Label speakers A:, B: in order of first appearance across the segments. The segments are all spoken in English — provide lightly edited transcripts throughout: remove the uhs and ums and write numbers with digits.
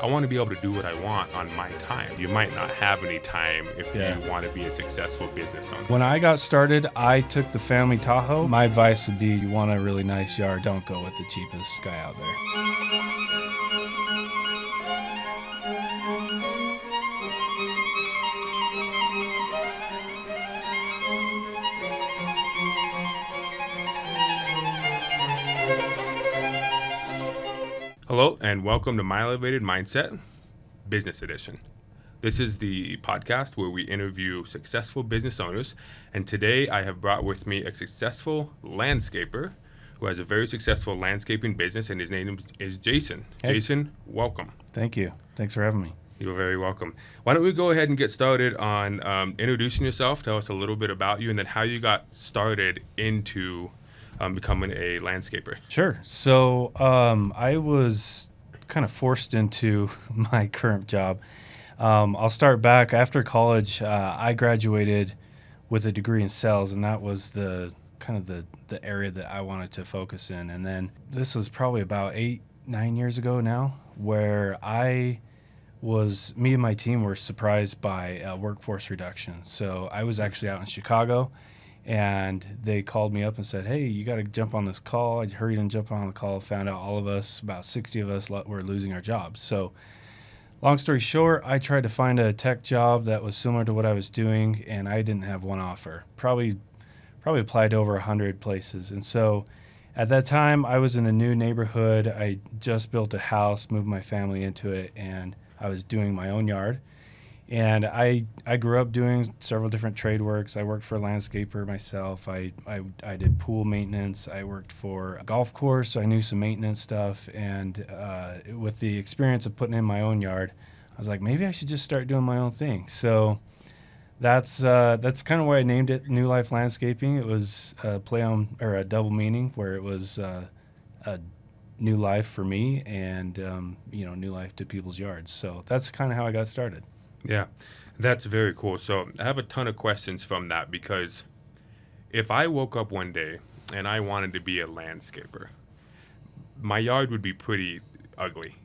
A: I want to be able to do what I want on my time. You might not have any time if you want to be a successful business owner.
B: When I got started, I took the family Tahoe. My advice would be, you want a really nice yard, don't go with the cheapest guy out there.
A: Hello, and welcome to My Elevated Mindset, Business Edition. This is the podcast where we interview successful business owners, and today I have brought with me a successful landscaper who has a very successful landscaping business, and his name is Jason.
B: Hey.
A: Jason, welcome.
B: Thank you. Thanks for having me.
A: You're very welcome. Why don't we go ahead and get started on introducing yourself, tell us a little bit about you, and then how you got started into becoming a landscaper.
B: Sure. So I was kind of forced into my current job. I'll start back. After college, I graduated with a degree in sales, and that was the area that I wanted to focus in. And then this was probably about 8-9 years ago now, where me and my team were surprised by a workforce reduction. So I was actually out in Chicago, and they called me up and said, hey, you got to jump on this call. I hurried and jumped on the call, found out all of us, about 60 of us, were losing our jobs. So long story short, I tried to find a tech job that was similar to what I was doing, and I didn't have one offer. Probably applied to over 100 places. And so at that time, I was in a new neighborhood. I just built a house, moved my family into it, and I was doing my own yard. And I grew up doing several different trade works. I worked for a landscaper myself. I did pool maintenance. I worked for a golf course, so I knew some maintenance stuff. And with the experience of putting in my own yard, I was like, maybe I should just start doing my own thing. So that's kind of why I named it New Life Landscaping. It was a play on, or a double meaning, where it was a new life for me and new life to people's yards. So that's kind of how I got started.
A: Yeah, that's very cool. So I have a ton of questions from that, because if I woke up one day and I wanted to be a landscaper, my yard would be pretty ugly.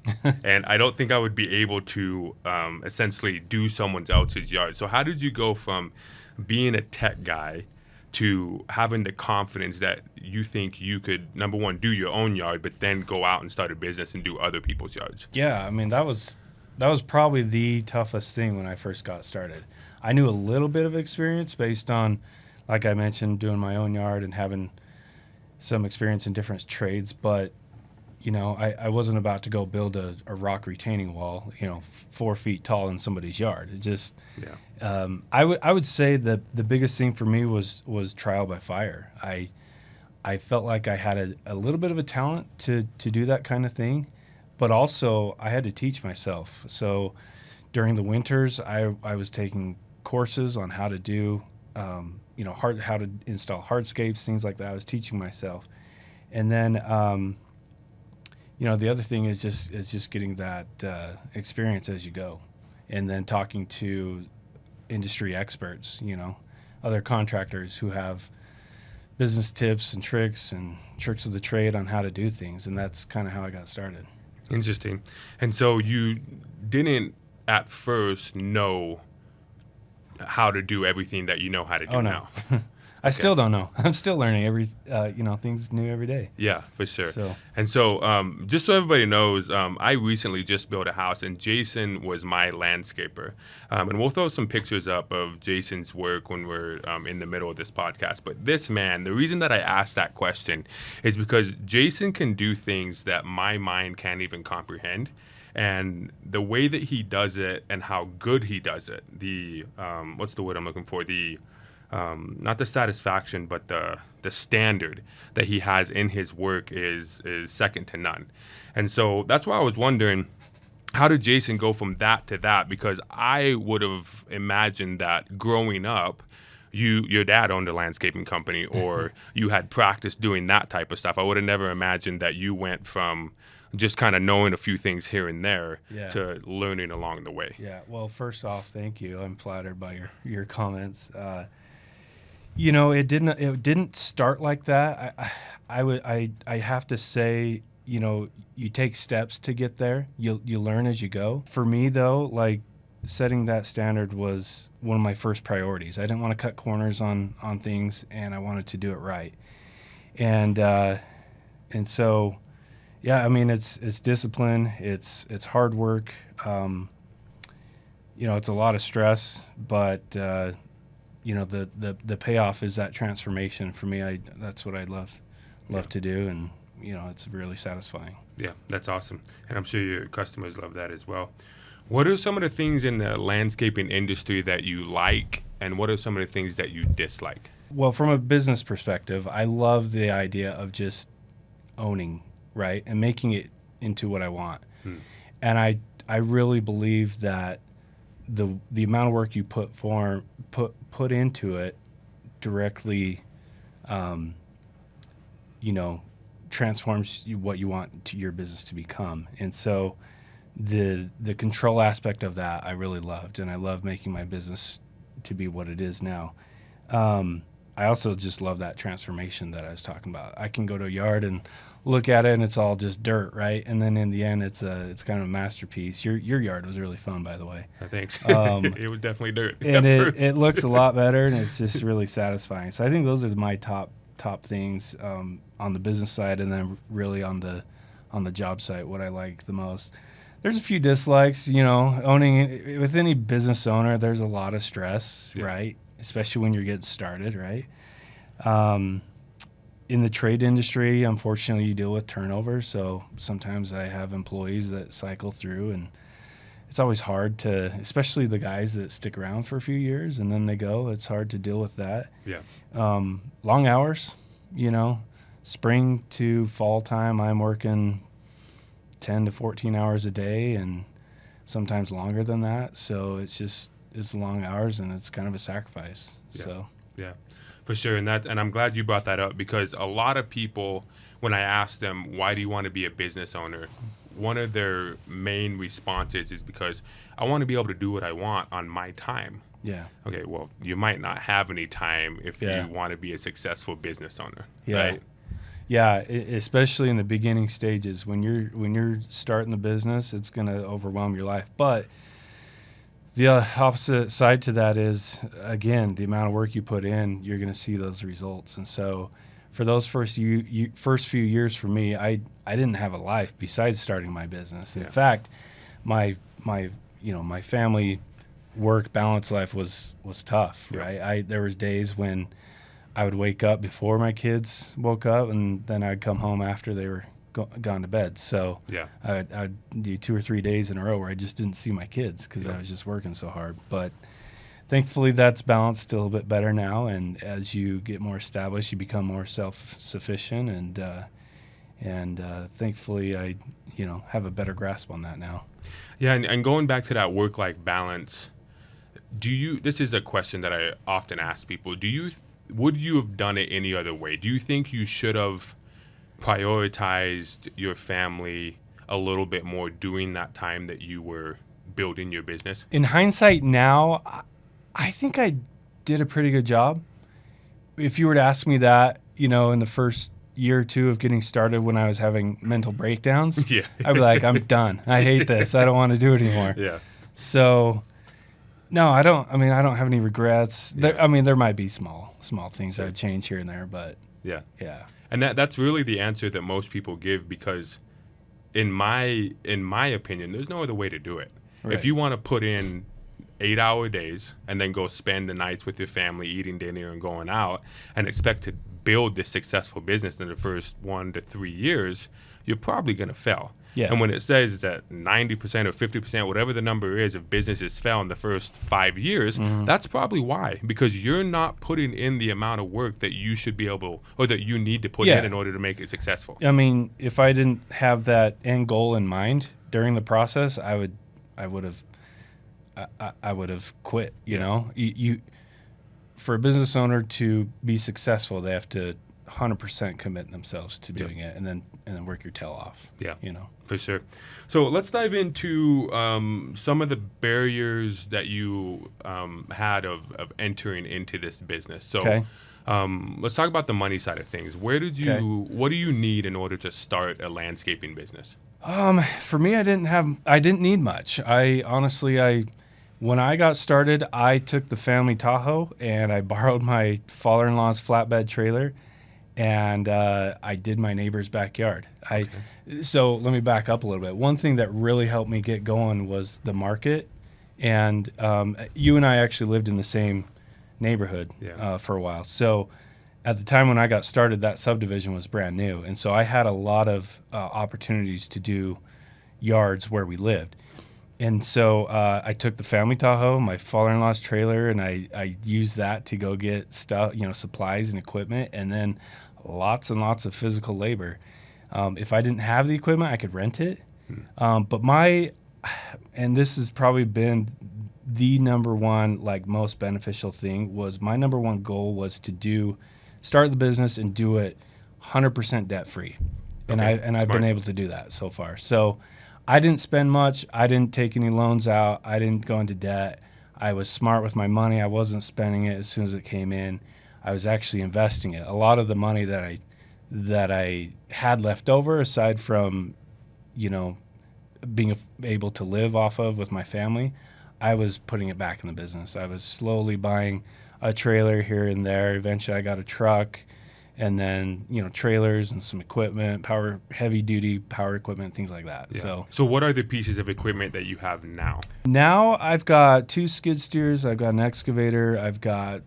A: And I don't think I would be able to essentially do someone else's yard. So how did you go from being a tech guy to having the confidence that you think you could, number one, do your own yard, but then go out and start a business and do other people's yards?
B: Yeah, I mean, that was probably the toughest thing when I first got started. I knew a little bit of experience based on, like I mentioned, doing my own yard and having some experience in different trades, but I wasn't about to go build a rock retaining wall, 4 feet tall in somebody's yard. It just, I would say that the biggest thing for me was trial by fire. I felt like I had a little bit of a talent to do that kind of thing, but also I had to teach myself. So during the winters, I was taking courses on how to do, how to install hardscapes, things like that. I was teaching myself. And then, the other thing is just getting that experience as you go, and then talking to industry experts, other contractors who have business tips and tricks of the trade on how to do things. And that's kind of how I got started.
A: Interesting. And so you didn't at first know how to do everything that you know how to do now.
B: I still don't know. I'm still learning things new every day.
A: Yeah, for sure.
B: So
A: just so everybody knows, I recently just built a house, and Jason was my landscaper. And we'll throw some pictures up of Jason's work when we're in the middle of this podcast. But this man, the reason that I asked that question is because Jason can do things that my mind can't even comprehend. And the way that he does it and how good he does it, what's the word I'm looking for? Not the satisfaction, but the standard that he has in his work is second to none. And so that's why I was wondering, how did Jason go from that to that? Because I would have imagined that growing up, your dad owned a landscaping company, or you had practice doing that type of stuff. I would have never imagined that you went from just kind of knowing a few things here and there to learning along the way.
B: Yeah. Well, first off, thank you. I'm flattered by your comments. It didn't start like that. I have to say, you know, you take steps to get there. You learn as you go. For me though, like setting that standard was one of my first priorities. I didn't want to cut corners on things, and I wanted to do it right. And so yeah, I mean it's discipline, it's hard work. You know, it's a lot of stress, but you know, the payoff is that transformation for me. That's what I love to do, and you know, it's really satisfying.
A: Yeah, that's awesome. And I'm sure your customers love that as well. What are some of the things in the landscaping industry that you like, and what are some of the things that you dislike?
B: Well, from a business perspective, I love the idea of just owning, right, and making it into what I want. And I really believe that the amount of work you put into it directly, you know, transforms what you want to your business to become. And so the control aspect of that I really loved, and I love making my business to be what it is now. I also just love that transformation that I was talking about. I can go to a yard and look at it, and it's all just dirt, right? And then in the end, it's kind of a masterpiece. Your yard was really fun, by the way.
A: Thanks. It was definitely dirt.
B: And it looks a lot better, and it's just really satisfying. So I think those are my top things on the business side, and then really on the job site, what I like the most. There's a few dislikes, you know, owning with any business owner. There's a lot of stress, right? Especially when you're getting started, right? In the trade industry, unfortunately, you deal with turnover. So sometimes I have employees that cycle through, and it's always hard to, especially the guys that stick around for a few years and then they go. It's hard to deal with that.
A: Yeah.
B: Long hours, you know, spring to fall time, I'm working 10 to 14 hours a day, and sometimes longer than that. So it's long hours, and it's kind of a sacrifice.
A: Yeah.
B: So
A: yeah, for sure. And I'm glad you brought that up, because a lot of people, when I ask them, why do you want to be a business owner? One of their main responses is because I want to be able to do what I want on my time.
B: yeah.
A: Okay, well, you might not have any time if
B: Yeah.
A: you want to be a successful business owner,
B: Yeah.
A: right?
B: Yeah, especially in the beginning stages. When you're starting the business, it's going to overwhelm your life. But the opposite side to that is, again, the amount of work you put in, you're going to see those results. And so for those first few years for me, I didn't have a life besides starting my business. In fact, my family work balance life was tough, right? There was days when I would wake up before my kids woke up, and then I'd come home after they were gone to bed. So
A: Yeah.
B: I'd do 2 or 3 days in a row where I just didn't see my kids because I was just working so hard. But thankfully, that's balanced a little bit better now. And as you get more established, you become more self-sufficient, and thankfully, I have a better grasp on that now.
A: Yeah, and going back to that work-life balance, this is a question that I often ask people, would you have done it any other way? Do you think you should have prioritized your family a little bit more during that time that you were building your business?
B: In hindsight now, I think I did a pretty good job. If you were to ask me that, in the first year or two of getting started when I was having mental breakdowns, I'd be like, I'm done. I hate this. I don't want to do it anymore.
A: Yeah.
B: So, no, I don't have any regrets.
A: Yeah.
B: There might be small things I would change here and there, but
A: Yeah.
B: yeah.
A: And that's really the answer that most people give, because in my opinion, there's no other way to do it.
B: Right.
A: If you want to put in 8-hour days and then go spend the nights with your family eating dinner and going out and expect to build this successful business in the first 1 to 3 years, you're probably going to fail.
B: Yeah.
A: And when it says that 90% or 50%, whatever the number is, of businesses fail in the first 5 years, that's probably why. Because you're not putting in the amount of work that you should be able, or that you need to put in order to make it successful.
B: If I didn't have that end goal in mind during the process, I would have quit. You for a business owner to be successful, they have to 100% commit themselves to doing it, and then work your tail off.
A: Yeah. For sure. So let's dive into some of the barriers that you had of entering into this business. So
B: Okay.
A: Let's talk about the money side of things. What do you need in order to start a landscaping business?
B: For me, I didn't need much. When I got started, I took the family Tahoe and I borrowed my father-in-law's flatbed trailer, and I did my neighbor's backyard. So let me back up a little bit. One thing that really helped me get going was the market, and you and I actually lived in the same neighborhood for a while. So at the time when I got started, that subdivision was brand new, and so I had a lot of opportunities to do yards where we lived. And so I took the family Tahoe, my father-in-law's trailer, and I used that to go get stuff, supplies and equipment, and then lots and lots of physical labor. If I didn't have the equipment, I could rent it. And this has probably been the number one, most beneficial thing, was my number one goal was to start the business and do it 100% debt free. And I've been able to do that so far. So I didn't spend much. I didn't take any loans out. I didn't go into debt. I was smart with my money. I wasn't spending it as soon as it came in. I was actually investing it. A lot of the money that I had left over, aside from, being able to live off of with my family, I was putting it back in the business. I was slowly buying a trailer here and there. Eventually I got a truck, and then, trailers and some equipment, heavy duty power equipment, things like that.
A: Yeah. So what are the pieces of equipment that you have now?
B: Now I've got 2 skid steers. I've got an excavator. I've got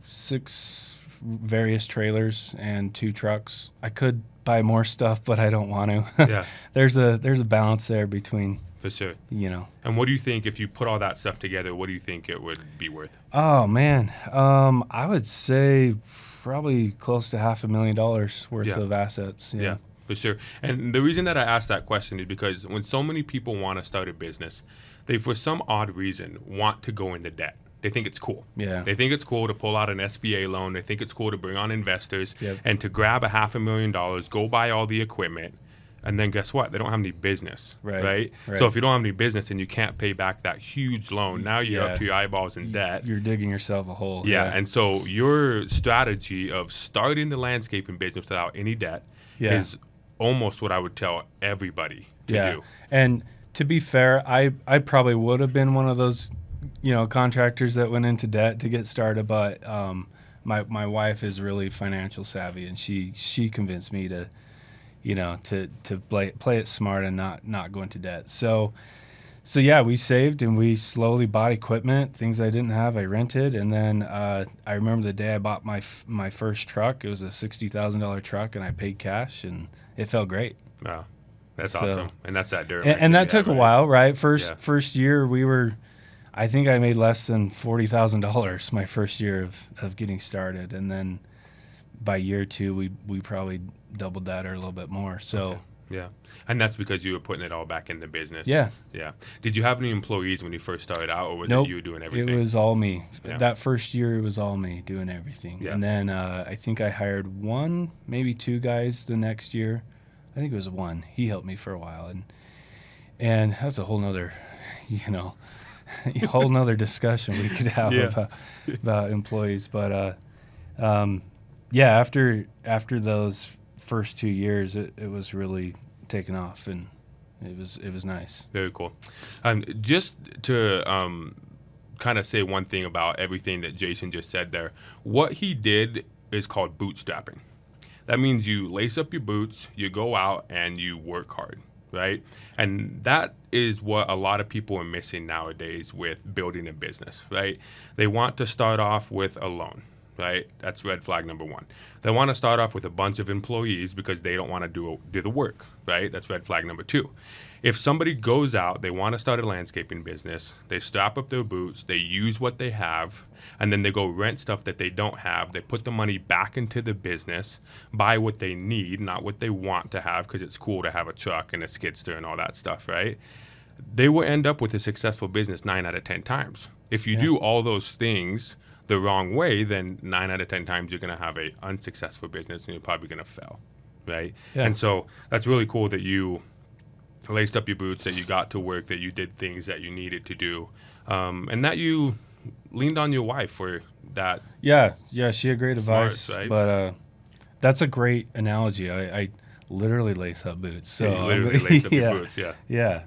B: 6 various trailers and 2 trucks. I could buy more stuff, but I don't want to.
A: Yeah.
B: There's a balance there between.
A: For sure.
B: And
A: what do you think, if you put all that stuff together, what do you think it would be worth?
B: Oh man, I would say probably close to $500,000 worth of assets.
A: Yeah, for sure. And the reason that I asked that question is because when so many people want to start a business, they, for some odd reason, want to go into debt. They think it's cool.
B: Yeah.
A: They think it's cool to pull out an SBA loan. They think it's cool to bring on investors and to grab $500,000, go buy all the equipment. And then guess what? They don't have any business, right? So if you don't have any business and you can't pay back that huge loan, now you're up to your eyeballs in debt.
B: You're digging yourself a hole.
A: Yeah. And so your strategy of starting the landscaping business without any debt is almost what I would tell everybody to do.
B: And to be fair, I probably would have been one of those, contractors that went into debt to get started, but my wife is really financial savvy, and she convinced me to play it smart and not go into debt. So yeah, we saved and we slowly bought equipment, things I didn't have, I rented. And then I remember the day I bought my first truck. It was a $60,000 truck, and I paid cash, and it felt great.
A: Wow. That's awesome. And that's that dirt.
B: And that took a while, right? First year I think I made less than $40,000 my first year of getting started. And then by year 2, we probably doubled that or a little bit more. So
A: yeah. And that's because you were putting it all back in the business.
B: Yeah.
A: Did you have any employees when you first started out, or was
B: Nope.
A: it you doing everything?
B: It was all me.
A: Yeah.
B: That first year, it was all me doing everything.
A: Yeah.
B: And then I think I hired 1, maybe 2 guys the next year. I think it was 1. He helped me for a while, and that's a whole nother, whole nother discussion we could have about employees. But after those first 2 years, it was really taken off, and it was nice.
A: Very cool. Just to kind of say one thing about everything that Jason just said there, what he did is called bootstrapping. That means you lace up your boots, you go out, and you work hard, right? And that is what a lot of people are missing nowadays with building a business, right? They want to start off with a loan, right? That's red flag number 1. They want to start off with a bunch of employees because they don't want to do the work, right? That's red flag number 2. If somebody goes out, they want to start a landscaping business, they strap up their boots, they use what they have, and then they go rent stuff that they don't have. They put the money back into the business, buy what they need, not what they want to have, because it's cool to have a truck and a skid steer and all that stuff, right? They will end up with a successful business 9 out of 10 times. If you do all those things the wrong way, then 9 out of 10 times you're going to have a unsuccessful business, and you're probably going to fail, right? Yeah. And so that's really cool that you laced up your boots, that you got to work, that you did things that you needed to do, and that you leaned on your wife for that
B: Yeah, she had great
A: smarts,
B: advice,
A: right?
B: but that's a great analogy. I literally lace up boots, so
A: Yeah, you literally laced up your
B: yeah,
A: boots. Yeah.
B: yeah.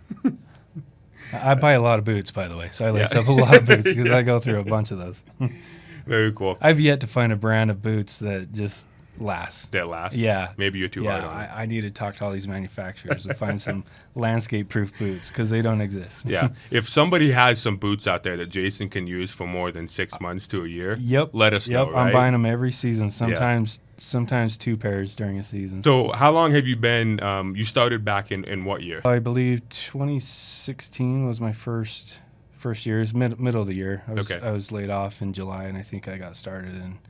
B: I buy a lot of boots, by the way, so I
A: Yeah.
B: lace up a lot of boots because
A: Yeah.
B: I go through a bunch of those.
A: Very cool.
B: I've yet to find a brand of boots that just last.
A: That last.
B: Yeah.
A: Maybe you're too hard
B: Yeah,
A: on it.
B: I need to talk to all these manufacturers and find some landscape-proof boots because they don't exist.
A: Yeah. If somebody has some boots out there that Jason can use for more than 6 months to a year,
B: Yep.
A: let us know, right?
B: I'm buying them every season. Sometimes 2 pairs during a season.
A: So how long have you been, you started back in what year?
B: I believe 2016 was my first year. It was middle of the year.
A: Okay.
B: I was laid off in July, and I think I got started in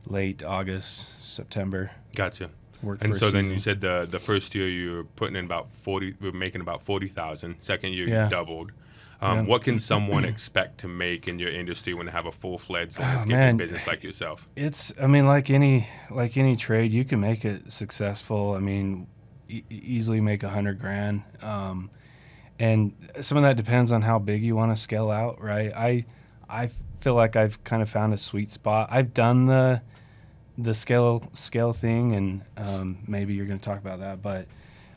B: late August, September.
A: Gotcha.
B: Worked
A: And
B: for a
A: so then
B: season.
A: you said the first year you were putting in about 40, we were making about 40,000. Second year
B: Yeah.
A: you doubled.
B: Yeah.
A: What can someone expect to make in your industry when they have a full-fledged landscaping
B: man.
A: business like yourself?
B: It's, I mean, like any trade, you can make it successful. I mean, easily make $100,000. And some of that depends on how big you want to scale out, right? I feel like I've kind of found a sweet spot. I've done the scale thing, and maybe you're going to talk about that, but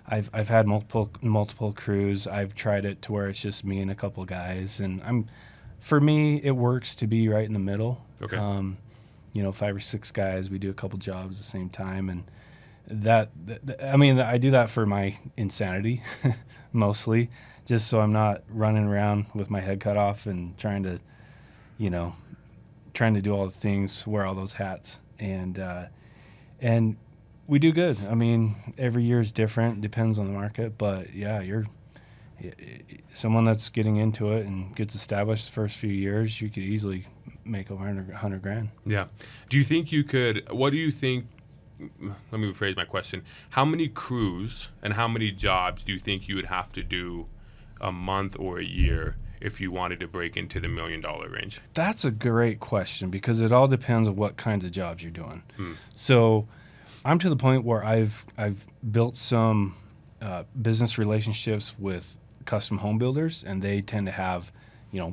B: I've had multiple crews. I've tried it to where it's just me and a couple guys, and for me it works to be right in the middle.
A: Okay.
B: 5 or 6 guys. We do a couple jobs at the same time, and I mean, I do that for my insanity mostly, just so I'm not running around with my head cut off and trying to do all the things, wear all those hats, and we do good. I mean, every year is different, depends on the market, but yeah, you're someone that's getting into it and gets established the first few years, you could easily make over $100,000.
A: Yeah. Do you think you could, what do you think, let me rephrase my question. How many crews and how many jobs do you think you would have to do a month or a year if you wanted to break into the $1 million range?
B: That's a great question because it all depends on what kinds of jobs you're doing. So I'm to the point where I've built some business relationships with custom home builders, and they tend to have,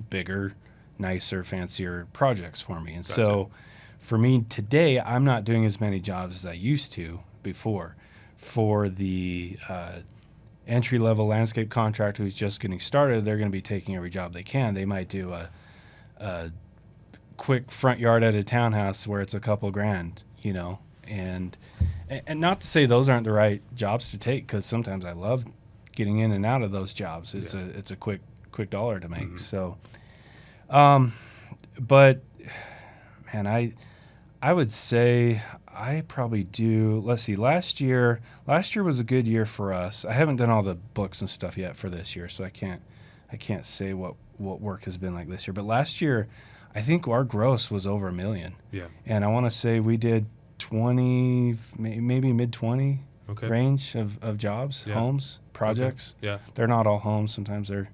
B: bigger, nicer, fancier projects for me. And
A: Gotcha.
B: so for me today, I'm not doing as many jobs as I used to before. For the entry-level landscape contractor who's just getting started, they're going to be taking every job they can. They might do a quick front yard at a townhouse where it's a couple grand, and not to say those aren't the right jobs to take, because sometimes I love getting in and out of those jobs. It's a quick dollar to make. So, but man, I would say I probably do. Let's see. Last year was a good year for us. I haven't done all the books and stuff yet for this year, so I can't say what work has been like this year. But last year, I think our gross was over $1 million.
A: Yeah.
B: And I want to say we did 20, maybe mid 20
A: Okay.
B: range of jobs,
A: Yeah.
B: homes, projects.
A: Okay. Yeah.
B: They're not all homes. Sometimes they're,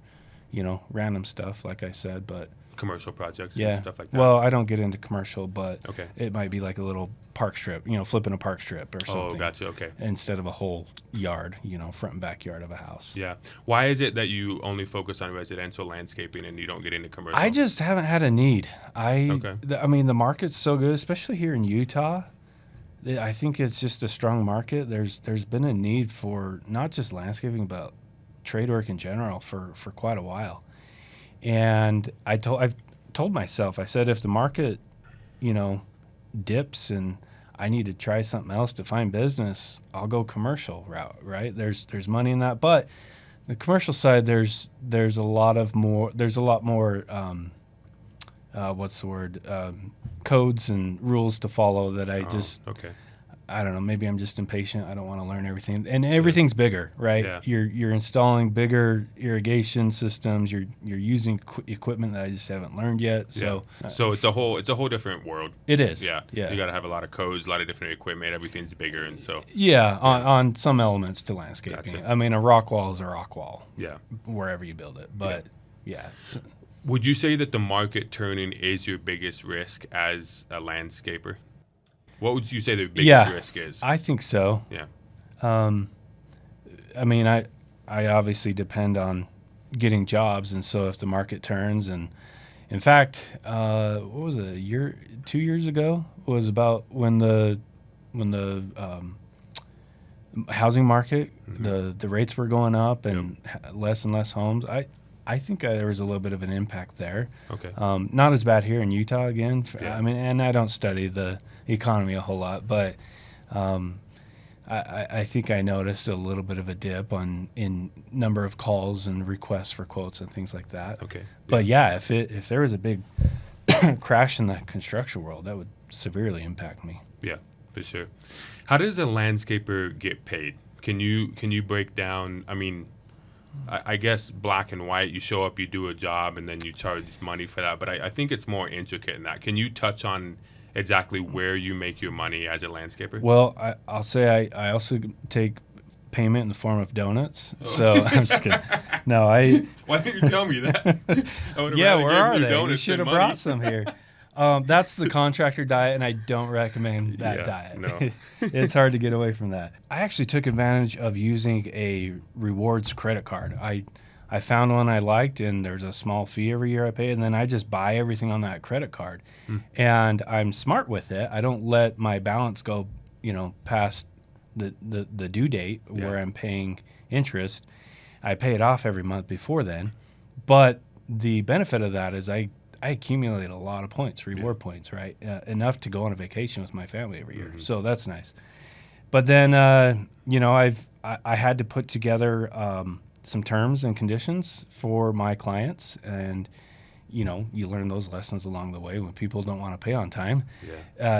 B: random stuff, like I said, but
A: Commercial projects
B: yeah.
A: and stuff like that.
B: Well, I don't get into commercial, but
A: Okay.
B: it might be like a little park strip, flipping a park strip or something.
A: Oh, gotcha. Okay.
B: Instead of a whole yard, front and backyard of a house.
A: Yeah. Why is it that you only focus on residential landscaping and you don't get into commercial?
B: I just haven't had a need.
A: Okay.
B: I mean, the market's so good, especially here in Utah. I think it's just a strong market. There's been a need for not just landscaping, but trade work in general for quite a while. And I've told myself, I said, if the market, dips and I need to try something else to find business, I'll go commercial route, right? There's money in that, but the commercial side, there's a lot more what's the word? Codes and rules to follow that
A: Okay.
B: I don't know, maybe I'm just impatient. I don't want to learn everything. And everything's bigger, right?
A: Yeah.
B: You're installing bigger irrigation systems. You're using equipment that I just haven't learned yet. So
A: So it's a whole different world.
B: it is.
A: Yeah.
B: Yeah.
A: You got to have a lot of codes, a lot of different equipment. Everything's bigger, and so
B: Yeah, on some elements to landscaping.
A: Gotcha.
B: I mean, a rock wall is a rock wall
A: yeah.
B: wherever you build it. But yeah.
A: Would you say that the market turning is your biggest risk as a landscaper? What would you say the biggest risk is?
B: I think so.
A: Yeah.
B: I mean, I obviously depend on getting jobs, and so if the market turns and In fact, what was it, a year, 2 years ago, was about when the housing market, the rates were going up and less and less homes. I think there was a little bit of an impact there.
A: Okay.
B: Not as bad here in Utah again.
A: Yeah.
B: I mean, and I don't study the economy a whole lot, but I think I noticed a little bit of a dip in number of calls and requests for quotes and things like that.
A: Okay.
B: But yeah, if there was a big crash in the construction world, that would severely impact me.
A: Yeah, for sure. How does a landscaper get paid? Can you break down? I mean, I guess black and white. You show up, you do a job, and then you charge money for that. But I think it's more intricate than that. Can you touch on exactly where you make your money as a landscaper?
B: Well, I'll say I also take payment in the form of donuts. So I'm just kidding. No,
A: Why didn't you tell me that?
B: Yeah, where are they? You should have brought some here. That's the contractor diet, and I don't recommend that diet.
A: No.
B: It's hard to get away from that. I actually took advantage of using a rewards credit card. I found one I liked, and there's a small fee every year I pay, and then I just buy everything on that credit card. And I'm smart with it. I don't let my balance go, past the due date where I'm paying interest. I pay it off every month before then. But the benefit of that is I accumulate a lot of points, reward points, right? Enough to go on a vacation with my family every year. So that's nice. But then, I had to put together some terms and conditions for my clients, and you learn those lessons along the way when people don't want to pay on time.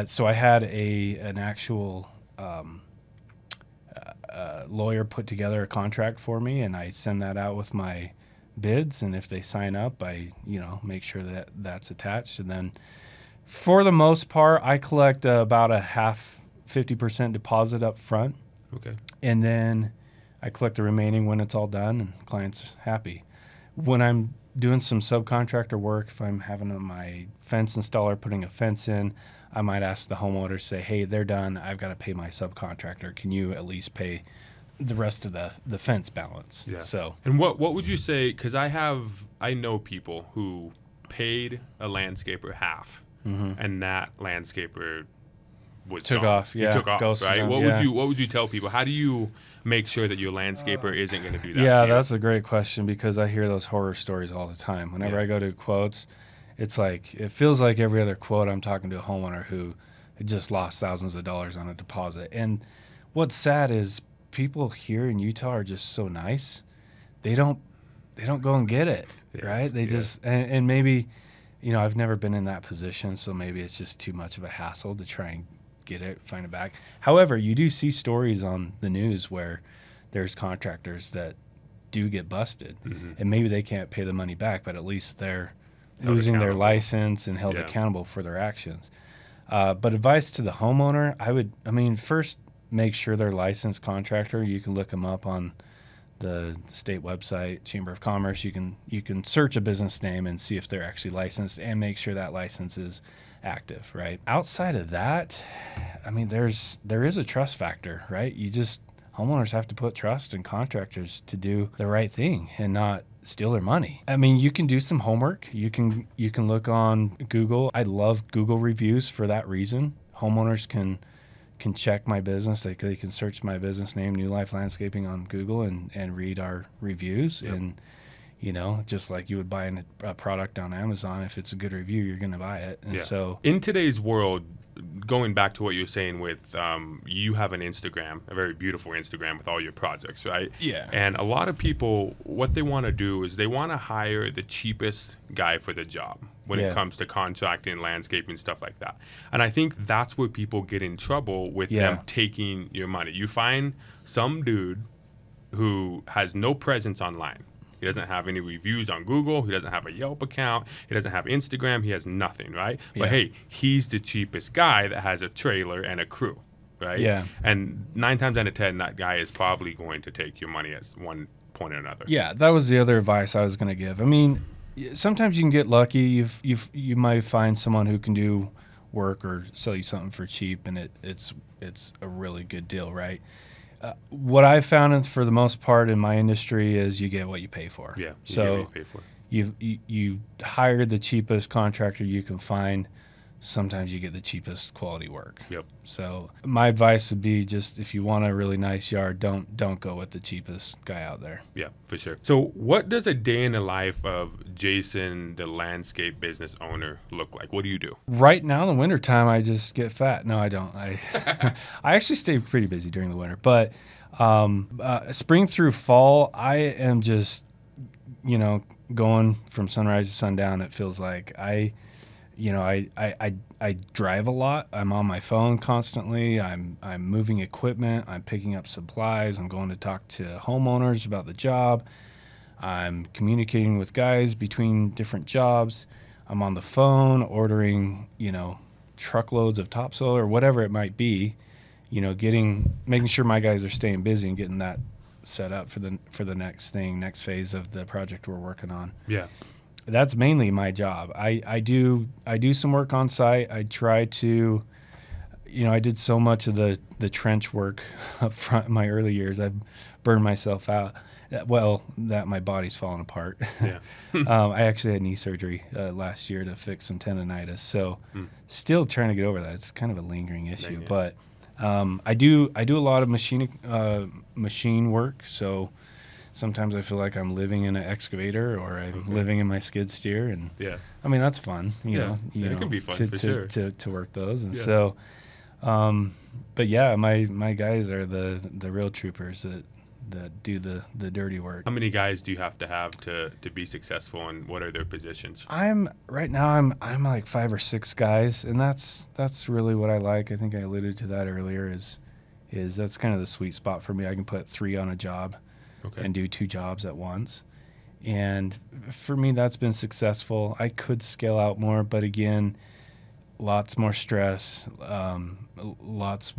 B: So I had an actual lawyer put together a contract for me, and I send that out with my bids, and if they sign up, I make sure that that's attached. And then for the most part, I collect about a 50% deposit up front.
A: Okay.
B: And then I collect the remaining when it's all done and the client's happy. When I'm doing some subcontractor work, if I'm having my fence installer putting a fence in, I might ask the homeowner, say, hey, they're done, I've got to pay my subcontractor, can you at least pay the rest of the fence balance? So,
A: and what would you say, because I know people who paid a landscaper half, and that landscaper
B: took
A: gone.
B: off. Yeah,
A: he took off,
B: ghosted
A: right?
B: them,
A: What would you tell people? How do you make sure that your landscaper isn't going to do that?
B: Yeah, that's a great question, because I hear those horror stories all the time. Whenever I go to quotes, it's like, it feels like every other quote I'm talking to a homeowner who just lost thousands of dollars on a deposit. And what's sad is people here in Utah are just so nice. They don't go and get it, right? They just, and maybe, I've never been in that position, so maybe it's just too much of a hassle to try and get it, find it back. However, you do see stories on the news where there's contractors that do get busted, and maybe they can't pay the money back, but at least they're losing their license and held accountable for their actions. But advice to the homeowner, first make sure they're licensed contractor. You can look them up on the state website, Chamber of Commerce. You can search a business name and see if they're actually licensed, and make sure that license is active, right? Outside of that, there is a trust factor, right? Homeowners have to put trust in contractors to do the right thing and not steal their money. You can do some homework. You can look on Google. I love Google reviews for that reason. Homeowners can check my business. They can search my business name, New Life Landscaping, on Google and read our reviews. And just like you would buy a product on Amazon, if it's a good review, you're going to buy it. And so
A: in today's world, going back to what you're saying with you have an Instagram, a very beautiful Instagram with all your projects, right?
B: Yeah.
A: And a lot of people, what they want to do is they want to hire the cheapest guy for the job when it comes to contracting, landscaping, stuff like that. And I think that's where people get in trouble with them taking your money. You find some dude who has no presence online. He doesn't have any reviews on Google. He doesn't have a Yelp account. He doesn't have Instagram. He has nothing, right? But hey, he's the cheapest guy that has a trailer and a crew, right?
B: Yeah.
A: And 9 times out of 10, that guy is probably going to take your money at one point or another.
B: Yeah, that was the other advice I was going to give. Sometimes you can get lucky. You might find someone who can do work or sell you something for cheap, and it's a really good deal, right? What I've found for the most part in my industry is you get what you pay for.
A: Yeah,
B: so
A: get what you pay for.
B: you hire the cheapest contractor you can find. Sometimes you get the cheapest quality work.
A: Yep.
B: So my advice would be, just if you want a really nice yard, don't go with the cheapest guy out there.
A: Yeah, for sure. So what does a day in the life of Jason, the landscape business owner, look like? What do you do?
B: Right now in the wintertime, I just get fat. No, I don't. I actually stay pretty busy during the winter. But spring through fall, I am just, going from sunrise to sundown. It feels like I drive a lot. I'm on my phone constantly. I'm moving equipment. I'm picking up supplies. I'm going to talk to homeowners about the job. I'm communicating with guys between different jobs. I'm on the phone ordering, truckloads of topsoil or whatever it might be. Making sure my guys are staying busy and getting that set up for the next phase of the project we're working on.
A: Yeah.
B: That's mainly my job. I do some work on site. I try to, I did so much of the trench work up front in my early years. I've burned myself out. Well, that my body's falling apart.
A: Yeah.
B: I actually had knee surgery last year to fix some tendonitis. So still trying to get over that. It's kind of a lingering issue.
A: Yeah.
B: But I do a lot of machine work. So sometimes I feel like I'm living in an excavator, or I'm living in my skid steer, and
A: Yeah.
B: I mean that's fun.
A: It can be fun for sure.
B: to work those, and
A: Yeah.
B: so. But yeah, my guys are the real troopers that do the dirty work.
A: How many guys do you have to be successful, and what are their positions?
B: I'm like 5 or 6 guys, and that's really what I like. I think I alluded to that earlier. Is that's kind of the sweet spot for me. I can put 3 on a job.
A: Okay.
B: And do 2 jobs at once. And for me, that's been successful. I could scale out more, but again, lots more stress, lots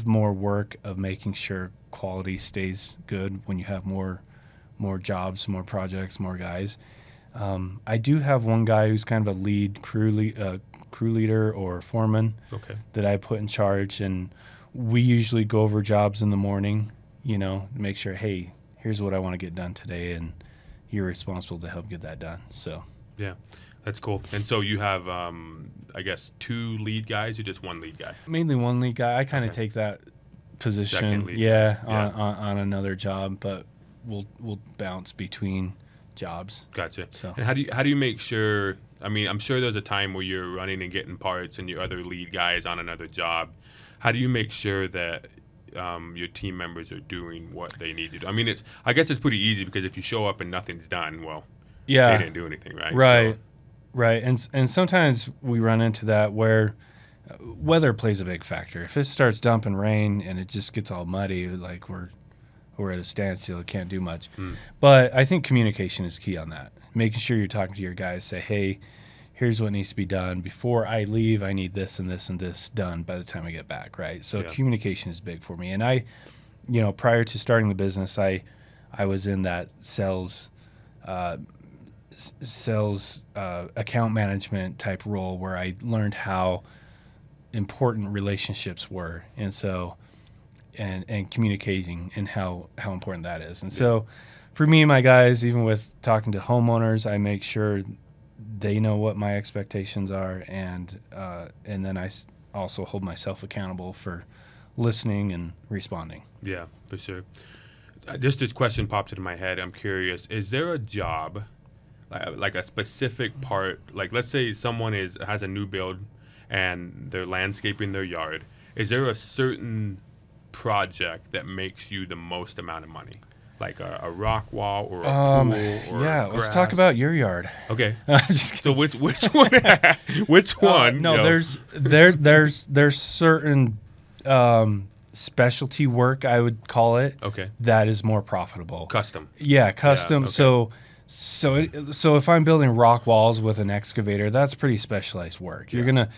B: more work of making sure quality stays good when you have more jobs, more projects, more guys. I do have one guy who's kind of a lead crew leader or foreman that I put in charge, and we usually go over jobs in the morning, make sure, hey, here's what I want to get done today, and you're responsible to help get that done. So
A: yeah, that's cool. And so you have, I guess, 2 lead guys, or just 1 lead guy?
B: Mainly 1 lead guy. I kind of take that position,
A: Second lead
B: on another job, but we'll bounce between jobs.
A: Gotcha.
B: So
A: and how do you make sure? I mean, I'm sure there's a time where you're running and getting parts, and your other lead guy is on another job. How do you make sure that your team members are doing what they need to do? I mean, I guess it's pretty easy, because if you show up and nothing's done, well, they didn't do anything, right?
B: Right. And sometimes we run into that where weather plays a big factor. If it starts dumping rain and it just gets all muddy, like we're at a standstill, can't do much. But I think communication is key on that. Making sure you're talking to your guys, say, hey, here's what needs to be done. Before I leave, I need this and this and this done by the time I get back, right? So communication is big for me. And I, prior to starting the business, I was in that sales account management type role, where I learned how important relationships were, and so and communicating, and how important that is. And so for me and my guys, even with talking to homeowners, I make sure they know what my expectations are, and then I also hold myself accountable for listening and responding.
A: Yeah, for sure. Just this question popped into my head. I'm curious, is there a job, like a specific part, like let's say someone has a new build and they're landscaping their yard. Is there a certain project that makes you the most amount of money? Like a rock wall, or a pool, or
B: yeah,
A: grass?
B: let's talk about your yard.
A: Okay.
B: Just
A: So which one? Which one?
B: No, there's certain specialty work, I would call it.
A: Okay.
B: That is more profitable.
A: Custom.
B: Yeah, custom.
A: Yeah, okay.
B: So if I'm building rock walls with an excavator, that's pretty specialized work. You're gonna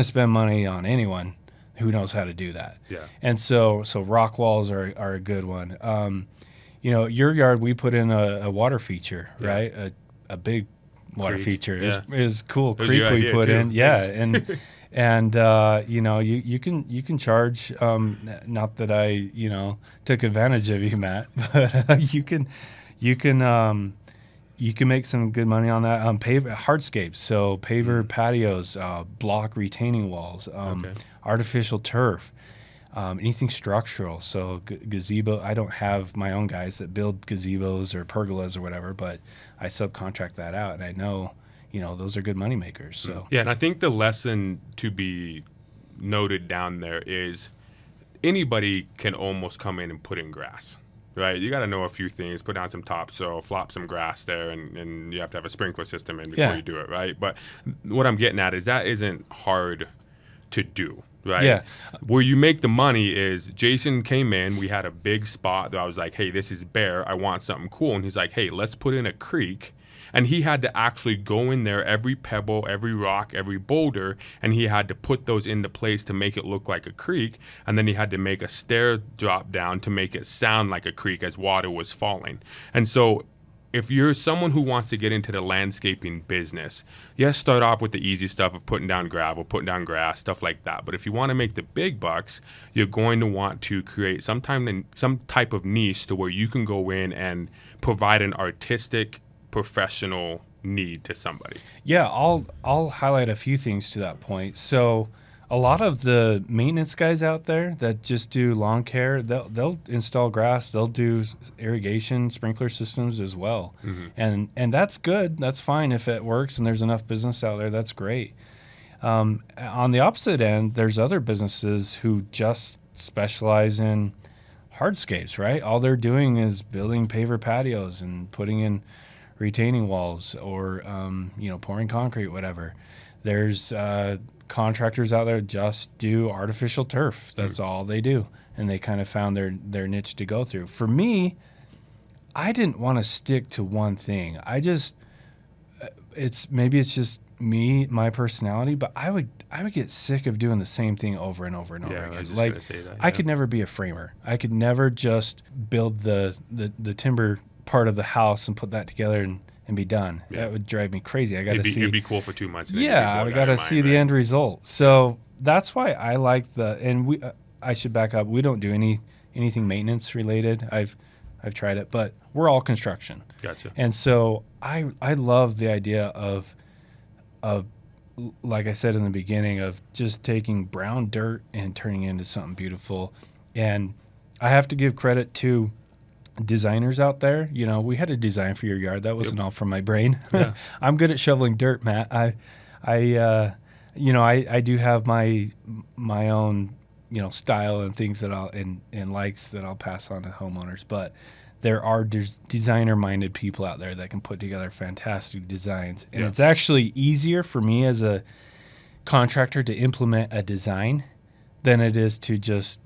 B: spend money on anyone who knows how to do that.
A: Yeah.
B: And so rock walls are a good one. Your yard, we put in a water feature, right? A big water
A: Creek.
B: feature
A: Yeah.
B: is cool.
A: That was
B: Creek
A: your
B: we
A: idea,
B: put
A: too.
B: in, yeah,
A: Thanks.
B: and you can charge. Not that I took advantage of you, Matt, but you can you can make some good money on that. Hardscapes, so paver patios, block retaining walls,
A: Okay.
B: artificial turf, anything structural. So gazebo. I don't have my own guys that build gazebos or pergolas or whatever, but I subcontract that out, and I know, those are good money makers. So
A: Yeah, and I think the lesson to be noted down there is anybody can almost come in and put in grass, right? You got to know a few things, put down some topsoil, flop some grass there, and you have to have a sprinkler system in before
B: Yeah.
A: you do it, right? But what I'm getting at is that isn't hard to do, right?
B: Yeah.
A: Where you make the money is Jason came in, we had a big spot that I was like, hey, this is bare, I want something cool. And he's like, hey, let's put in a creek. And he had to actually go in there, every pebble, every rock, every boulder, and he had to put those into place to make it look like a creek. And then he had to make a stair drop down to make it sound like a creek as water was falling. And so if you're someone who wants to get into the landscaping business, yes, start off with the easy stuff of putting down gravel, putting down grass, stuff like that. But if you want to make the big bucks, you're going to want to create some type of niche to where you can go in and provide an artistic, professional need to somebody.
B: Yeah, I'll highlight a few things to that point. So a lot of the maintenance guys out there that just do lawn care, they'll install grass, they'll do irrigation, sprinkler systems as well. And that's good. That's fine if it works and there's enough business out there. That's great. On the opposite end, there's other businesses who just specialize in hardscapes, right? All they're doing is building paver patios and putting in retaining walls or pouring concrete, whatever. There's contractors out there just do artificial turf. That's all they do, and they kind of found their niche to go through. For me, I didn't want to stick to one thing. It's just me, my personality, but I would get sick of doing the same thing over and over and over
A: Yeah,
B: again.
A: I was just
B: Like,
A: gonna say that.
B: I could never be a framer. I could never just build the timber part of the house and put that together and be done.
A: Yeah.
B: That would drive me crazy. I got to see.
A: It'd be cool for 2 months. And then you'd be
B: Yeah,
A: bored
B: I
A: out
B: got
A: of
B: to
A: your
B: see
A: mind,
B: the
A: right?
B: end result. So that's why I like I should back up. We don't do anything maintenance related. I've tried it, but we're all construction.
A: Gotcha.
B: And so I love the idea of like I said in the beginning, of just taking brown dirt and turning it into something beautiful. And I have to give credit to designers out there. We had a design for your yard. That wasn't all from my brain.
A: Yeah.
B: I'm good at shoveling dirt, Matt. I do have my own, style and things that and likes that I'll pass on to homeowners, but there are designer-minded people out there that can put together fantastic designs. And it's actually easier for me as a contractor to implement a design than it is to just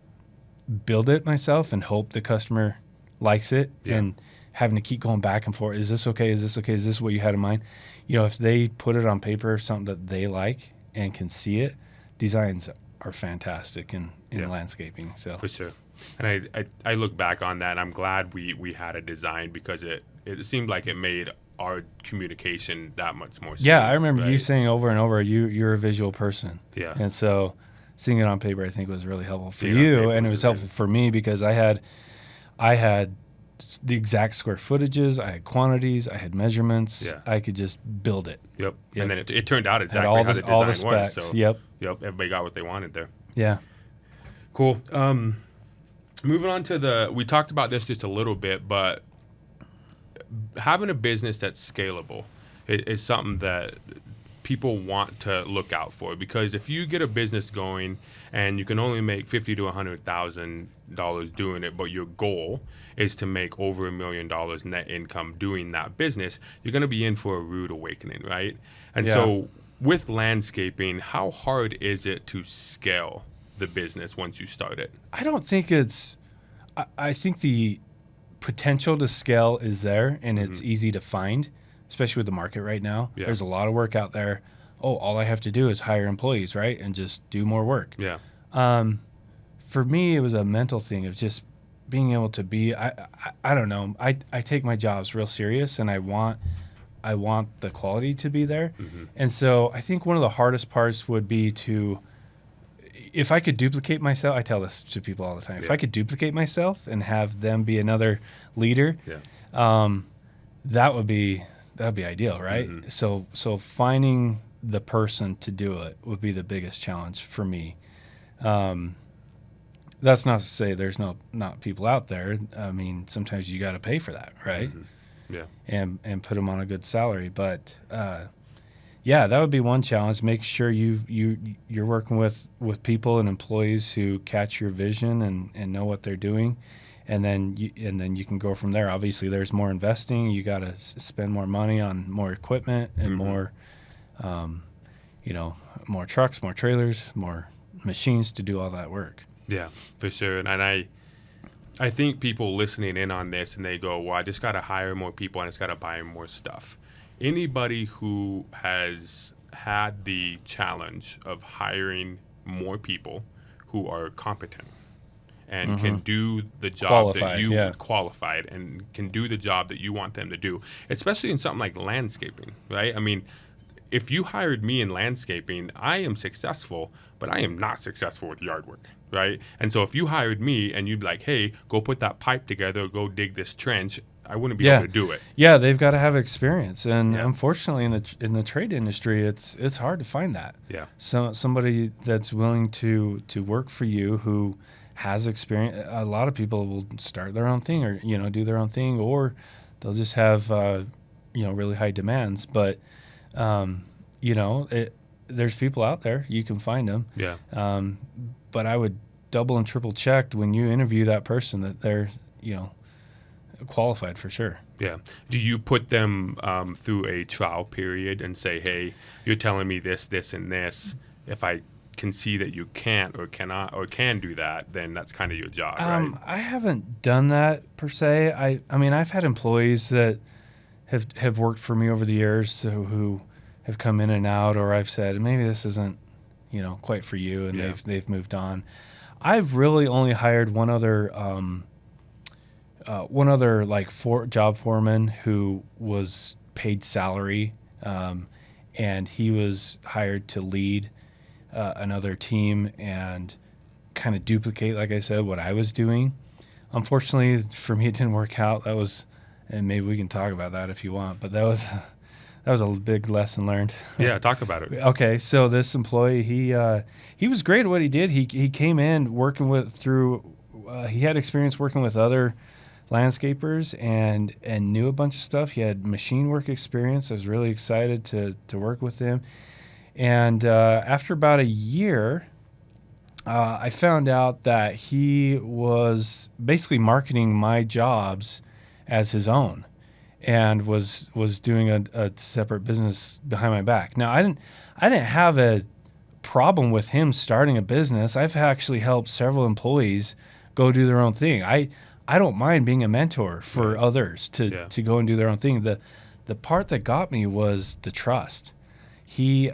B: build it myself and hope the customer likes it and having to keep going back and forth. Is this okay? Is this okay? Is this what you had in mind? If they put it on paper, something that they like and can see it, designs are fantastic in landscaping. So
A: For sure. And I look back on that, and I'm glad we had a design because it seemed like it made our communication that much more smooth.
B: yeah, I remember
A: right?
B: you saying over and over, you're a visual person.
A: Yeah.
B: And so seeing it on paper, I think, was really helpful for
A: Seeing it on
B: you,
A: paper
B: and it
A: was
B: was helpful for me because I had the exact square footages, I had quantities, I had measurements.
A: Yeah.
B: I could just build it.
A: Yep.
B: Yep.
A: And then it turned out
B: Had
A: exactly
B: all
A: how
B: the
A: the design
B: specs.
A: was. So
B: Yep.
A: everybody got what they wanted there.
B: Yeah.
A: Cool. Moving on to we talked about this just a little bit, but having a business that's scalable is something that people want to look out for, because if you get a business going and you can only make $50,000 to $100,000 doing it, but your goal is to make over $1 million net income doing that business, you're going to be in for a rude awakening, right? And so with landscaping, how hard is it to scale the business once you start it?
B: I don't think I think the potential to scale is there, and it's easy to find, especially with the market right now.
A: Yeah.
B: There's a lot of work out there. All I have to do is hire employees, right? And just do more work.
A: Yeah.
B: For me, it was a mental thing of just being able to be, I don't know. I take my jobs real serious, and I want the quality to be there. And so I think one of the hardest parts would be if I could duplicate myself, I tell this to people all the time. If I could duplicate myself and have them be another leader, that would be that'd be ideal, right?
A: Mm-hmm.
B: So finding the person to do it would be the biggest challenge for me. Um, that's not to say there's not people out there. I mean, sometimes you got to pay for that, right?
A: Mm-hmm. Yeah.
B: And put them on a good salary. But yeah, that would be one challenge. Make sure you're working with people and employees who catch your vision and know what they're doing, and then you can go from there. Obviously, there's more investing. You got to spend more money on more equipment and
A: Mm-hmm.
B: more, you know, more trucks, more trailers, more machines to do all that work.
A: Yeah, for sure. And I think people listening in on this and they go, well, I just got to hire more people and I just got to buy more stuff. Anybody who has had the challenge of hiring more people who are competent and can do the job that
B: Qualified,
A: you
B: yeah.
A: qualified and can do the job that you want them to do, especially in something like landscaping, right? I mean, if you hired me in landscaping, I am successful, but I am not successful with yard work, right? And so if you hired me and you'd be like, hey, go put that pipe together, go dig this trench, I wouldn't be able to do it.
B: Yeah, they've got to have experience, and
A: Yeah.
B: unfortunately, in the trade industry, it's hard to find that.
A: Yeah.
B: So somebody that's willing to work for you who has experience. A lot of people will start their own thing, or do their own thing, or they'll just have really high demands. But there's people out there, you can find them.
A: Yeah.
B: But I would double and triple check when you interview that person that they're qualified for sure.
A: Yeah. Do you put them through a trial period and say, hey, you're telling me this, this, and this. If I can see that you can't or cannot or can do that, then that's kind of your job, right?
B: I haven't done that per se. I mean, I've had employees that have worked for me over the years who have come in and out, or I've said maybe this isn't quite for you, and
A: Yeah.
B: they've moved on. I've really only hired one other like job foreman who was paid salary, and he was hired to lead another team and kind of duplicate, like I said, what I was doing. Unfortunately, for me, it didn't work out. That was, and maybe we can talk about that if you want, but that was a big lesson learned.
A: Yeah, talk about it.
B: Okay, so this employee, he was great at what he did. He came in working he had experience working with other landscapers and knew a bunch of stuff. He had machine work experience. I was really excited to work with him. And after about a year, I found out that he was basically marketing my jobs as his own, and was doing a separate business behind my back. Now, I didn't have a problem with him starting a business. I've actually helped several employees go do their own thing. I don't mind being a mentor for others to go and do their own thing. The part that got me was the trust. He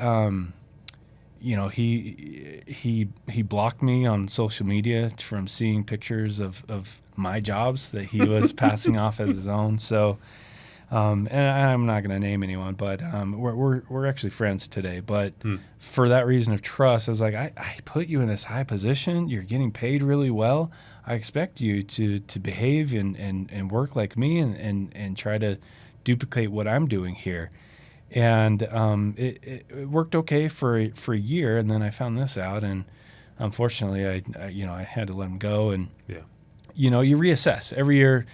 B: blocked me on social media from seeing pictures of my jobs that he was passing off as his own. So, and I'm not going to name anyone, but we're actually friends today. But for that reason of trust, I was like, I put you in this high position. You're getting paid really well. I expect you to behave and work like me and try to duplicate what I'm doing here. And it worked okay for a year, and then I found this out, and unfortunately, I had to let him go. And you reassess every year.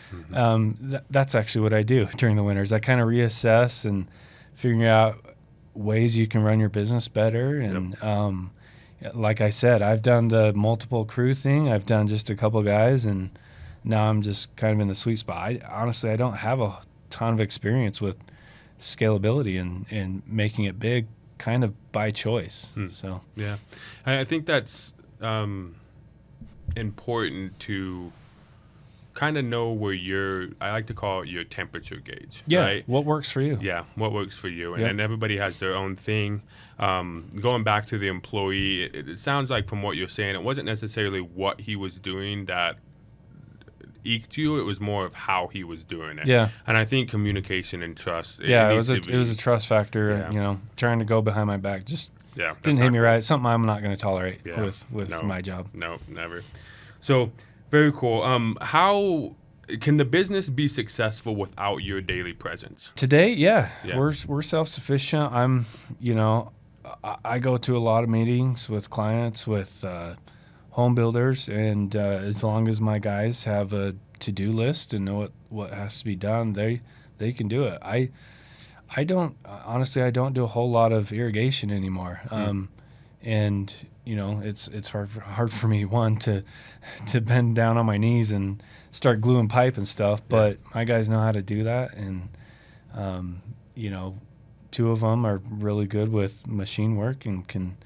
B: That's actually what I do during the winters. I kind of reassess and figuring out ways you can run your business better. And like I said, I've done the multiple crew thing. I've done just a couple guys, and now I'm just kind of in the sweet spot. Honestly, I don't have a ton of experience with scalability and making it big, kind of by choice. So
A: yeah, I think that's important to kind of know where I like to call it your temperature gauge.
B: yeah,
A: right?
B: what works for you?
A: Yeah, what works for you, and,
B: Yep.
A: and everybody has their own thing. Going back to the employee, it sounds like from what you're saying, it wasn't necessarily what he was doing that eked you. It was more of how he was doing it.
B: Yeah.
A: And I think communication and trust.
B: It
A: needs
B: was
A: to
B: it was a trust factor.
A: Yeah.
B: Trying to go behind my back just
A: that's
B: didn't
A: not
B: hit me
A: good.
B: right. Something I'm not going to tolerate
A: Yeah.
B: with
A: No.
B: my job.
A: No, never. So very cool. How can the business be successful without your daily presence?
B: Today, yeah,
A: Yeah.
B: we're self-sufficient. I go to a lot of meetings with clients, with home builders, and as long as my guys have a to-do list and know what has to be done, they can do it. I don't honestly, I don't do a whole lot of irrigation anymore. And it's hard for me to bend down on my knees and start gluing pipe and stuff, but my guys know how to do that, and two of them are really good with machine work and can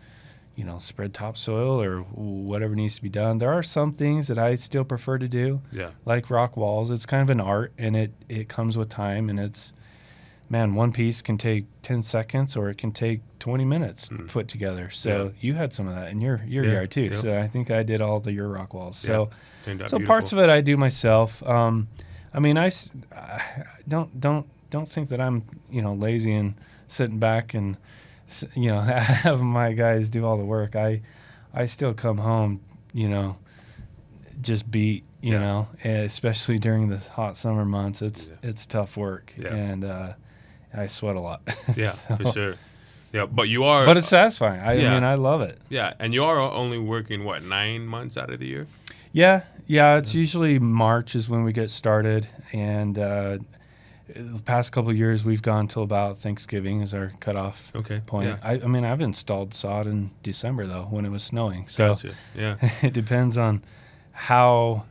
B: spread topsoil or whatever needs to be done. There are some things that I still prefer to do, like rock walls. It's kind of an art, and it comes with time, and one piece can take 10 seconds or it can take 20 minutes to put together. So you had some of that in your yard too. Yep. So I think I did all your rock walls. So parts of it I do myself. I don't think that I'm lazy and sitting back and have my guys do all the work. I still come home just beat especially during the hot summer months. It's tough work, and I sweat a lot.
A: Yeah, for sure. Yeah, but you are.
B: But it's satisfying. I mean, I love it.
A: Yeah, and you are only working 9 months out of the year?
B: Yeah. It's usually March is when we get started, and the past couple of years we've gone till about Thanksgiving is our cutoff point. Yeah. I've installed sod in December though when it was snowing. So
A: gotcha. Yeah,
B: it depends on how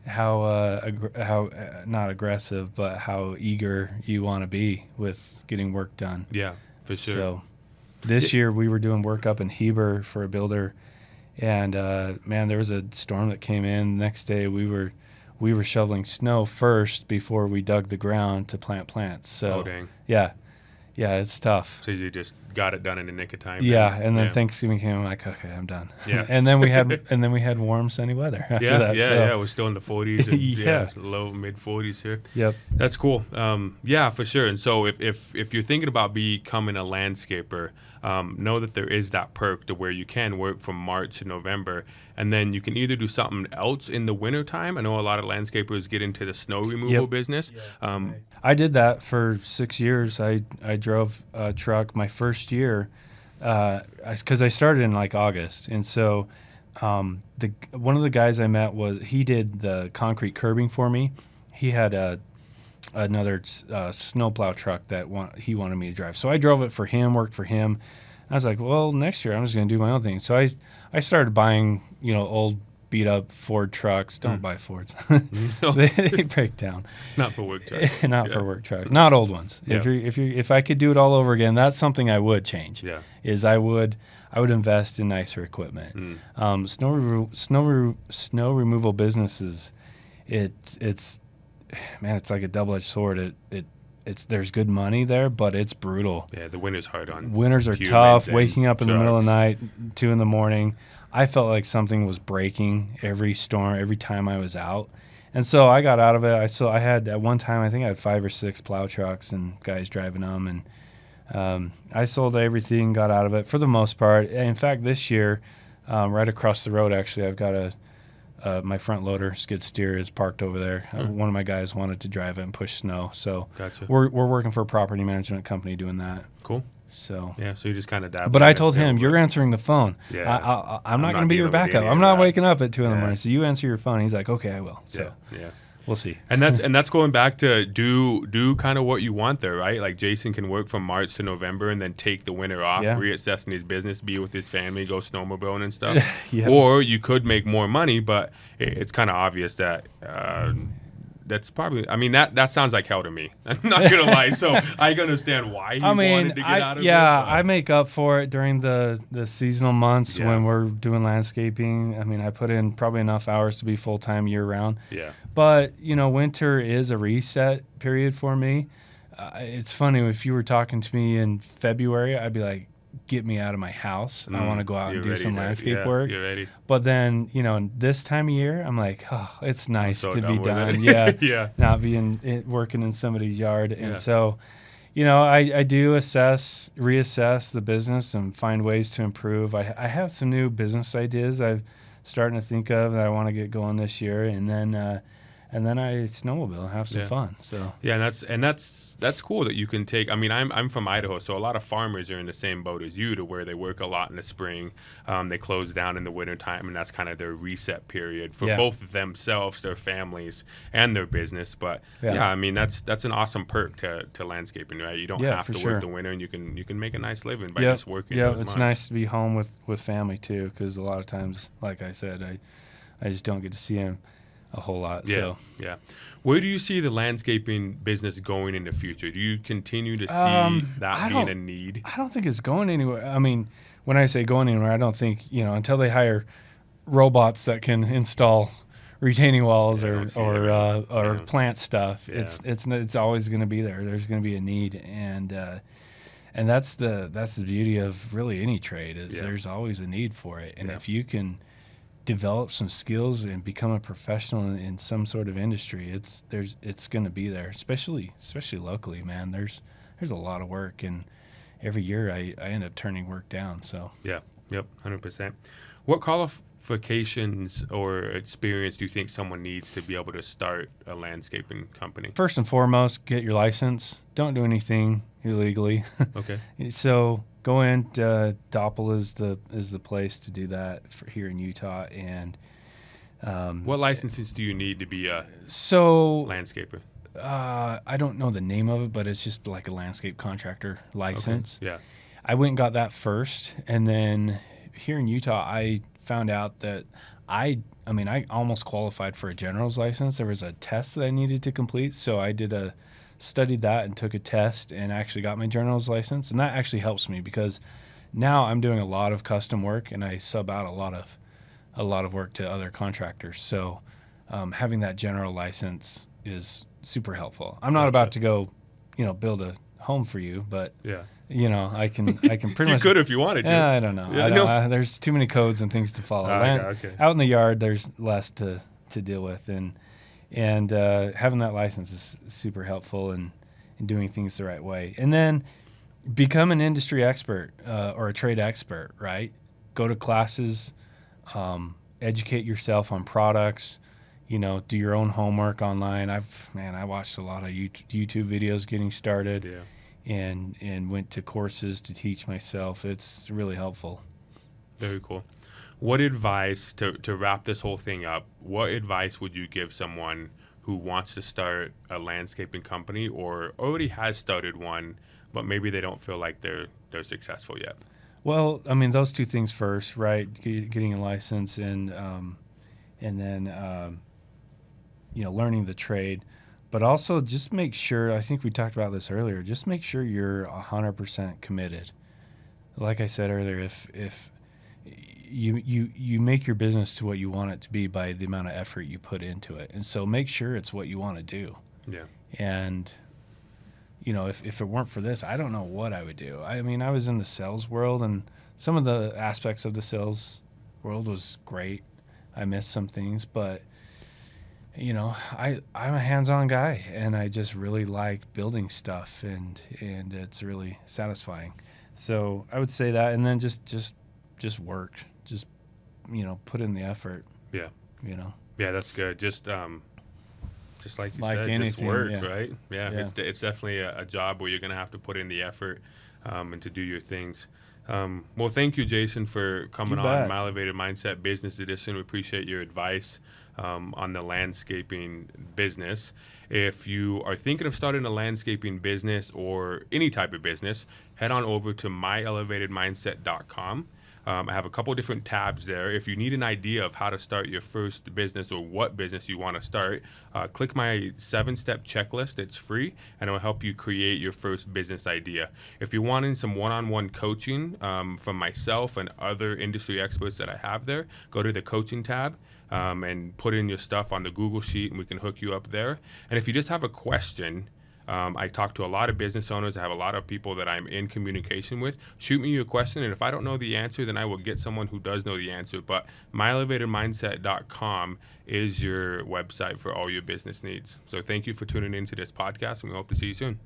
B: not aggressive, but how eager you want to be with getting work done.
A: Yeah, for sure.
B: So this year we were doing work up in Heber for a builder, and there was a storm that came in. The next day we were shoveling snow first before we dug the ground to plant plants. So
A: dang.
B: Yeah, it's tough.
A: So you just got it done in the nick of time.
B: Yeah, and then Thanksgiving came. I'm like, okay, I'm done.
A: Yeah,
B: and then we had warm, sunny weather after that.
A: Yeah, we're still in the 40s. And, low mid 40s here.
B: Yep,
A: that's cool. Yeah, for sure. And so if you're thinking about becoming a landscaper, know that there is that perk to where you can work from March to November, and then you can either do something else in the wintertime. I know a lot of landscapers get into the snow removal business.
B: I did that for 6 years. I drove a truck my first year because I started in like August, and so one of the guys I met he did the concrete curbing for me. He had another snowplow truck that he wanted me to drive, so I drove it for him, worked for him. I was like, well, next year I'm just going to do my own thing. So I started buying old beat up Ford trucks. Don't buy Fords. they break down.
A: Not for work trucks.
B: For work trucks. Not old ones.
A: Yeah.
B: If I could do it all over again, that's something I would change.
A: Yeah.
B: Is I would invest in nicer equipment. Snow removal businesses, it's like a double-edged sword. There's good money there, but it's brutal.
A: Yeah, the winter's hard on.
B: Winters are tough. Waking up in the middle of the night, 2 a.m. I felt like something was breaking every time I was out. And so I got out of it. I had at one time, I think I had 5 or 6 plow trucks and guys driving them. And I sold everything, got out of it for the most part. In fact, this year, right across the road, actually, I've got my front loader skid steer is parked over there. One of my guys wanted to drive it and push snow. So
A: gotcha.
B: We're working for a property management company doing that.
A: Cool.
B: So
A: you just kind of dabble.
B: But I told him, you're answering the phone.
A: Yeah,
B: I'm not going to be your backup. I'm not waking up at 2 a.m. So you answer your phone. He's like, okay, I will. So we'll see.
A: And that's going back to do kind of what you want there, right? Like Jason can work from March to November and then take the winter off, reassessing his business, be with his family, go snowmobiling and stuff. Or you could make more money, but it's kind of obvious that. That's probably. That sounds like hell to me. I'm not gonna lie. So I understand why he wanted to get out of it.
B: Yeah, I make up for it during the seasonal months when we're doing landscaping. I put in probably enough hours to be full time year round.
A: Yeah.
B: But winter is a reset period for me. It's funny if you were talking to me in February, I'd be like, get me out of my house. I want to go out and do some landscape work.
A: You're ready.
B: But then, this time of year, I'm like, oh, it's nice to be done. Not working in somebody's yard. And so, I do reassess the business and find ways to improve. I have some new business ideas I'm starting to think of that I want to get going this year. And then and then I snowmobile and have some
A: Yeah.
B: fun. So
A: Yeah, and that's cool that you can take. I mean, I'm from Idaho, so a lot of farmers are in the same boat as you, to where they work a lot in the spring. They close down in the wintertime, and that's kind of their reset period for
B: yeah,
A: both themselves, their families, and their business. But
B: yeah,
A: yeah, I mean, that's an awesome perk to landscaping, right? You don't
B: yeah,
A: have
B: for
A: to work
B: sure.
A: the winter, and you can make a nice living by
B: Yep,
A: just working
B: yep.
A: those
B: It's
A: months.
B: nice to be home with family too, because a lot of times, like I said, I just don't get to see them a whole lot.
A: Yeah,
B: So
A: yeah. Where do you see the landscaping business going in the future? Do you continue to see that
B: I
A: being
B: don't
A: a need?
B: I don't think it's going anywhere. I mean, when I say going anywhere, I don't think, until they hire robots that can install retaining walls
A: Yeah, I don't see it right now.
B: or
A: Yeah,
B: plant stuff.
A: yeah,
B: It's always going to be there. There's going to be a need, and that's the beauty of really any trade is
A: yeah,
B: there's always a need for it. And
A: yeah.
B: if you can develop some skills and become a professional in some sort of industry, it's going to be there, especially locally, man. There's a lot of work, and every year I end up turning work down. So
A: Yeah. Yep. 100%. What qualifications or experience do you think someone needs to be able to start a landscaping company?
B: first and foremost, get your license. Don't do anything illegally.
A: Okay.
B: So go in. Doppel is the place to do that for here in Utah, and
A: What licenses do you need to be a
B: so
A: landscaper?
B: I don't know the name of it, but it's just like a landscape contractor
A: Okay.
B: license.
A: Yeah.
B: I went and got that first, and then here in Utah, I found out that I almost qualified for a general's license. There was a test that I needed to complete, so I studied that and took a test and actually got my general's license, and that actually helps me because now I'm doing a lot of custom work and I sub out a lot of work to other contractors. So having that general license is super helpful. I'm not
A: Gotcha.
B: about to go, build a home for you, but
A: Yeah.
B: I can pretty
A: You
B: much.
A: could if you wanted to.
B: Yeah, I don't know.
A: Yeah,
B: I
A: no.
B: don't, there's too many codes and things to follow.
A: Okay.
B: Out in the yard, there's less to deal with, and having that license is super helpful in doing things the right way. And then become an industry expert or a trade expert. Right? Go to classes, educate yourself on products. Do your own homework online. I watched a lot of YouTube videos getting started.
A: Yeah.
B: And went to courses to teach myself. It's really helpful.
A: Very cool. What advice, to wrap this whole thing up, what advice would you give someone who wants to start a landscaping company or already has started one, but maybe they don't feel like they're successful yet?
B: Well, I mean, those two things first, right? Getting a license and then learning the trade, but also just make sure. I think we talked about this earlier. Just make sure you're 100% committed. Like I said earlier, if you make your business to what you want it to be by the amount of effort you put into it, and so make sure it's what you want to do.
A: Yeah.
B: And if it weren't for this, I don't know what I would do. I mean, I was in the sales world, and some of the aspects of the sales world was great. I missed some things, but I'm a hands-on guy, and I just really like building stuff, and it's really satisfying. So I would say that, and then just work, just put in the effort.
A: Yeah.
B: You know,
A: Yeah, that's good. Just like you
B: Like
A: said, just
B: anything,
A: work,
B: yeah.
A: right? Yeah,
B: Yeah.
A: it's definitely a job where you're gonna have to put in the effort and to do your things. Well, thank you, Jason, for coming
B: You
A: on
B: bet.
A: My Elevated Mindset Business Edition. We appreciate your advice on the landscaping business. If you are thinking of starting a landscaping business or any type of business, head on over to myelevatedmindset.com. I have a couple different tabs there. If you need an idea of how to start your first business or what business you want to start, click my 7-step checklist. It's free, and it'll help you create your first business idea. If you're wanting some one-on-one coaching from myself and other industry experts that I have there, go to the coaching tab and put in your stuff on the Google Sheet, and we can hook you up there. And if you just have a question, I talk to a lot of business owners. I have a lot of people that I'm in communication with. Shoot me your question, and if I don't know the answer, then I will get someone who does know the answer. But myelevatedmindset.com is your website for all your business needs. So thank you for tuning into this podcast, and we hope to see you soon.